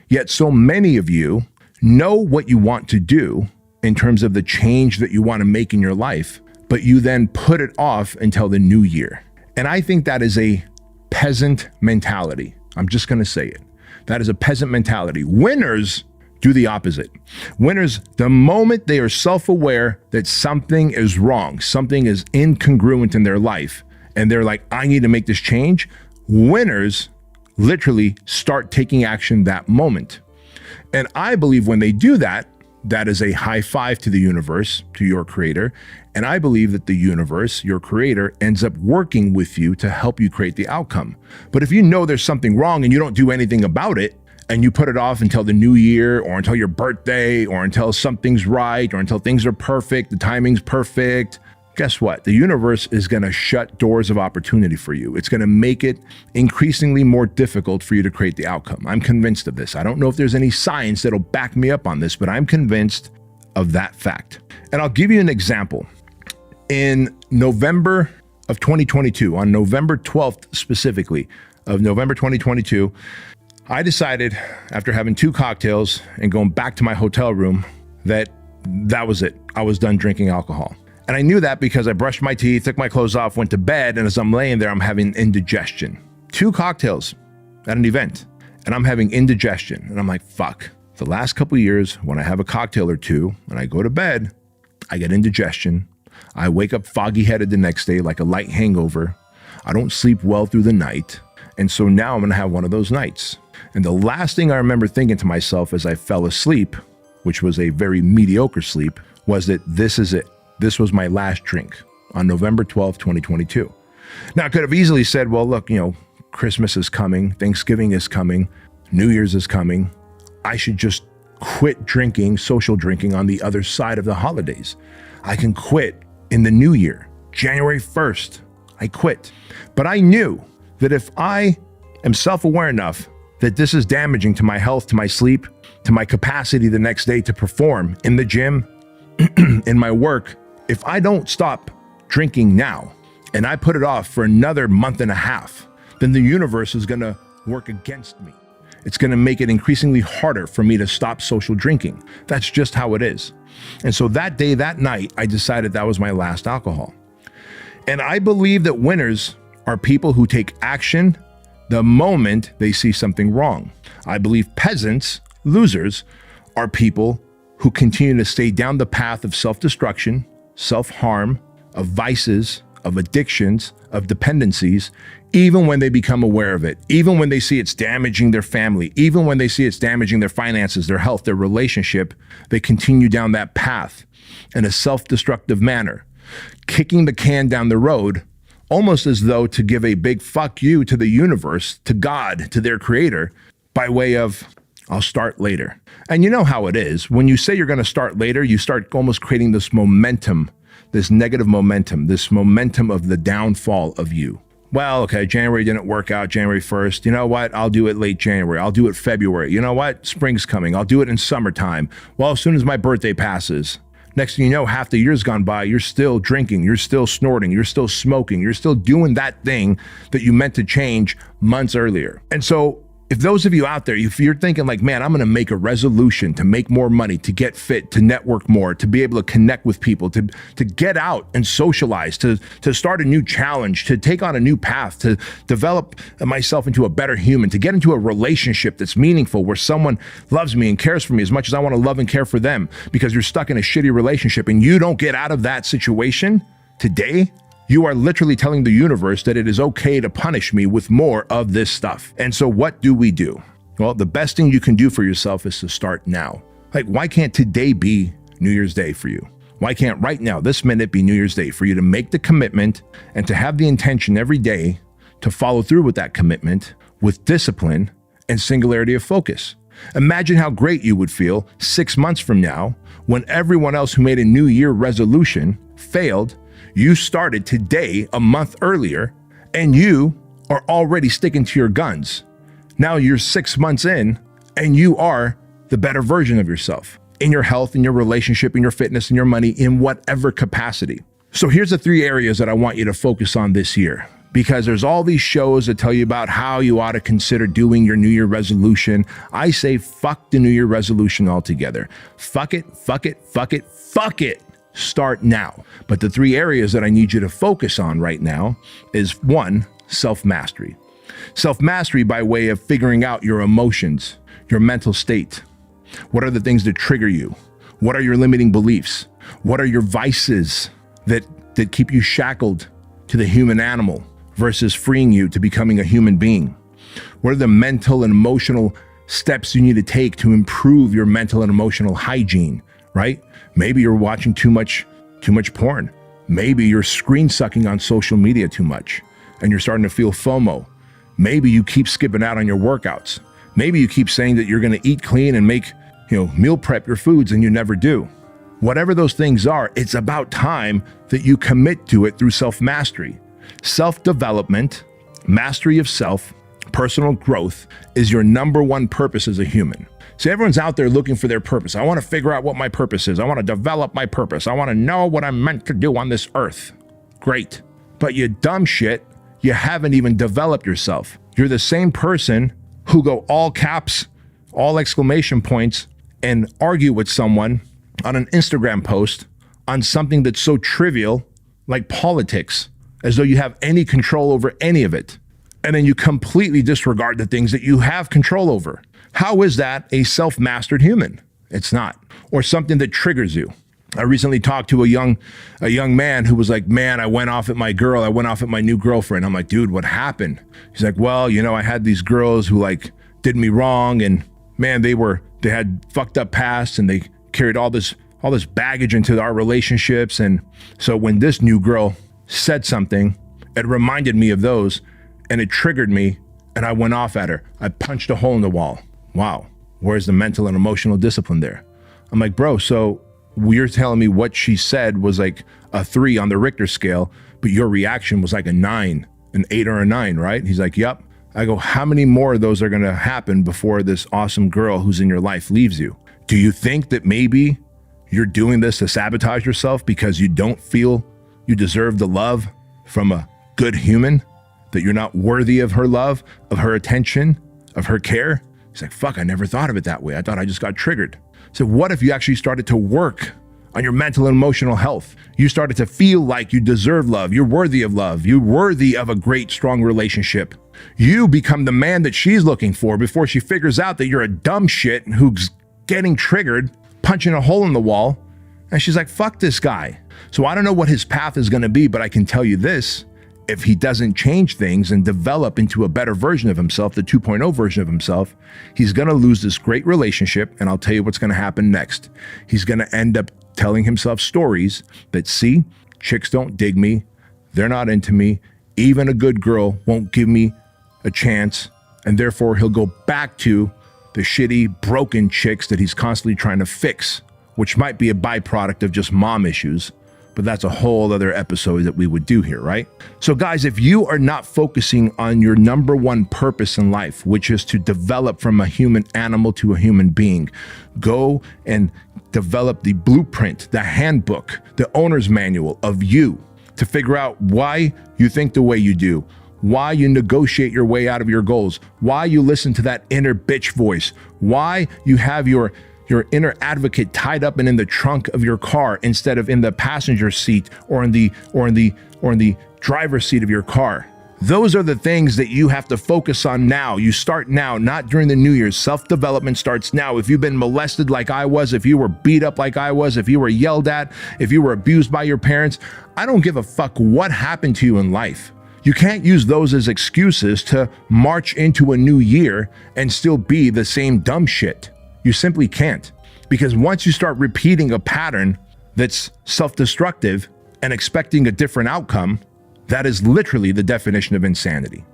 Yet so many of you know what you want to do in terms of the change that you want to make in your life, but you then put it off until the new year. And I think that is a peasant mentality. I'm just going to say it. That is a peasant mentality. Winners do the opposite. Winners, the moment they are self-aware that something is wrong, something is incongruent in their life, and they're like, I need to make this change, winners literally start taking action that moment. And I believe when they do that, that is a high five to the universe, to your creator. And I believe that the universe, your creator, ends up working with you to help you create the outcome. But if you know there's something wrong and you don't do anything about it, and you put it off until the new year or until your birthday or until something's right or until things are perfect, the timing's perfect, guess what? The universe is going to shut doors of opportunity for you. It's going to make it increasingly more difficult for you to create the outcome. I'm convinced of this. I don't know if there's any science that'll back me up on this, but I'm convinced of that fact. And I'll give you an example. In November of 2022, on November 12th specifically, of November 2022, I decided after having 2 cocktails and going back to my hotel room that was it. I was done drinking alcohol. And I knew that because I brushed my teeth, took my clothes off, went to bed, and as I'm laying there, I'm having indigestion. 2 cocktails at an event, and I'm having indigestion. And I'm like, fuck. The last couple of years, when I have a cocktail or 2 and I go to bed, I get indigestion. I wake up foggy-headed the next day like a light hangover. I don't sleep well through the night. And so now I'm gonna have one of those nights. And the last thing I remember thinking to myself as I fell asleep, which was a very mediocre sleep, was that this is it. This was my last drink on November 12th, 2022. Now, I could have easily said, well, look, Christmas is coming, Thanksgiving is coming, New Year's is coming. I should just quit drinking, social drinking on the other side of the holidays. I can quit in the new year, January 1st, I quit. But I knew that if I am self-aware enough that this is damaging to my health, to my sleep, to my capacity the next day to perform in the gym, in my work, if I don't stop drinking now and I put it off for another month and a half, then the universe is going to work against me. It's going to make it increasingly harder for me to stop social drinking. That's just how it is. And so that day, that night, I decided that was my last alcohol. And I believe that winners are people who take action the moment they see something wrong. I believe peasants, losers, are people who continue to stay down the path of self-destruction, self-harm, of vices, of addictions, of dependencies, even when they become aware of it, even when they see it's damaging their family, even when they see it's damaging their finances, their health, their relationship, they continue down that path in a self-destructive manner, kicking the can down the road, almost as though to give a big fuck you to the universe, to God, to their creator, by way of, I'll start later. And you know how it is. When you say you're going to start later, you start almost creating this momentum, this negative momentum, this momentum of the downfall of you. Well, okay, January didn't work out, January 1st. You know what? I'll do it late January. I'll do it February. You know what? Spring's coming. I'll do it in summertime. Well, as soon as my birthday passes, next thing you know, half the year's gone by, you're still drinking, you're still snorting, you're still smoking, you're still doing that thing that you meant to change months earlier. And so if those of you out there, if you're thinking like, man, I'm going to make a resolution to make more money, to get fit, to network more, to be able to connect with people, to get out and socialize, to start a new challenge, to take on a new path, to develop myself into a better human, to get into a relationship that's meaningful where someone loves me and cares for me as much as I want to love and care for them, because you're stuck in a shitty relationship and you don't get out of that situation today, you are literally telling the universe that it is okay to punish me with more of this stuff. And so what do we do? Well, the best thing you can do for yourself is to start now. Like, why can't today be New Year's Day for you? Why can't right now, this minute, be New Year's Day for you to make the commitment and to have the intention every day to follow through with that commitment with discipline and singularity of focus? Imagine how great you would feel 6 months from now when everyone else who made a New Year resolution failed. You started today a month earlier and you are already sticking to your guns. Now you're 6 months in and you are the better version of yourself in your health, in your relationship, in your fitness, in your money, in whatever capacity. So here's the 3 areas that I want you to focus on this year. because there's all these shows that tell you about how you ought to consider doing your New Year resolution. I say fuck the New Year resolution altogether. Fuck it, fuck it, fuck it, fuck it. Start now. But the 3 areas that I need you to focus on right now is 1, self-mastery. Self-mastery by way of figuring out your emotions, your mental state. What are the things that trigger you? What are your limiting beliefs? What are your vices that keep you shackled to the human animal versus freeing you to becoming a human being? What are the mental and emotional steps you need to take to improve your mental and emotional hygiene, right? Maybe you're watching too much porn. Maybe you're screen sucking on social media too much and you're starting to feel FOMO. Maybe you keep skipping out on your workouts. Maybe you keep saying that you're going to eat clean and make, meal prep your foods and you never do. Whatever those things are, it's about time that you commit to it through self-mastery. Self-development, mastery of self, personal growth is your number 1 purpose as a human. So everyone's out there looking for their purpose. I want to figure out what my purpose is. I want to develop my purpose. I want to know what I'm meant to do on this earth. Great. But you dumb shit, you haven't even developed yourself. You're the same person who go all caps, all exclamation points, and argue with someone on an Instagram post on something that's so trivial like politics, as though you have any control over any of it. And then you completely disregard the things that you have control over. How is that a self-mastered human? It's not. Or something that triggers you. I recently talked to a young man who was like, man, I went off at my girl. I went off at my new girlfriend. I'm like, dude, what happened? He's like, well, I had these girls who did me wrong. And man, they had fucked up pasts and they carried all this baggage into our relationships. And so when this new girl said something, it reminded me of those and it triggered me and I went off at her. I punched a hole in the wall. Wow. Where's the mental and emotional discipline there? I'm like, bro, so you're telling me what she said was like a 3 on the Richter scale, but your reaction was like a 9, an 8 or a 9, right? He's like, yep. I go, how many more of those are going to happen before this awesome girl who's in your life leaves you? Do you think that maybe you're doing this to sabotage yourself because you don't feel you deserve the love from a good human, that you're not worthy of her love, of her attention, of her care? He's like, fuck, I never thought of it that way. I thought I just got triggered. So what if you actually started to work on your mental and emotional health? You started to feel like you deserve love. You're worthy of love. You're worthy of a great, strong relationship. You become the man that she's looking for before she figures out that you're a dumb shit who's getting triggered, punching a hole in the wall. And she's like, fuck this guy. So I don't know what his path is going to be, but I can tell you this. If he doesn't change things and develop into a better version of himself, the 2.0 version of himself, he's going to lose this great relationship. And I'll tell you what's going to happen next. He's going to end up telling himself stories that, see, chicks don't dig me. They're not into me. Even a good girl won't give me a chance. And therefore, he'll go back to the shitty, broken chicks that he's constantly trying to fix, which might be a byproduct of just mom issues. But that's a whole other episode that we would do here, right? So guys, if you are not focusing on your number 1 purpose in life, which is to develop from a human animal to a human being, go and develop the blueprint, the handbook, the owner's manual of you to figure out why you think the way you do, why you negotiate your way out of your goals, why you listen to that inner bitch voice, why you have your inner advocate tied up and in the trunk of your car instead of in the passenger seat or in the driver's seat of your car. Those are the things that you have to focus on now. You start now, not during the New Year's. Self-development starts now. If you've been molested like I was, if you were beat up like I was, if you were yelled at, if you were abused by your parents, I don't give a fuck what happened to you in life. You can't use those as excuses to march into a new year and still be the same dumb shit. You simply can't, because once you start repeating a pattern that's self-destructive and expecting a different outcome, that is literally the definition of insanity.